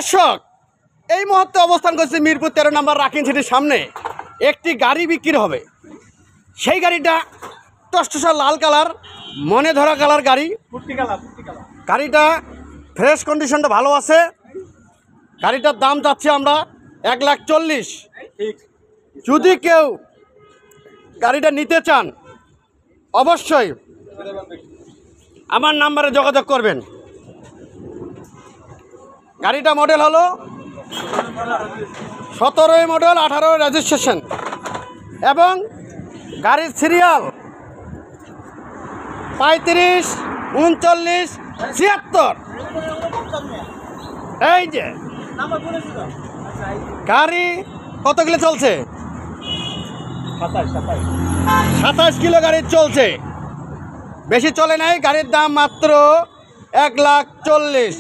দর্শক, এই মুহূর্তে অবস্থান করছে মিরপুর 13 নম্বর রাকিন সিটির সামনে। একটি গাড়ি বিক্রি হবে। সেই গাড়িটা টসটসা লাল কালার, মনে ধরা কালার গাড়ি। গাড়িটা ফ্রেশ কন্ডিশনটা ভালো আছে। গাড়িটার দাম চাচ্ছি আমরা 1,40,000। যদি কেউ গাড়িটা নিতে চান অবশ্যই আমার নাম্বারে যোগাযোগ করবেন। গাড়িটা মডেল হলো 17 মডেল, 18 রেজিস্ট্রেশন এবং গাড়ির সিরিয়াল 35, 39, 76। এই যে গাড়ি কত কিলো চলছে? 27 কিলো গাড়ি চলছে, বেশি চলে নাই। গাড়ির দাম মাত্র 1,40,000।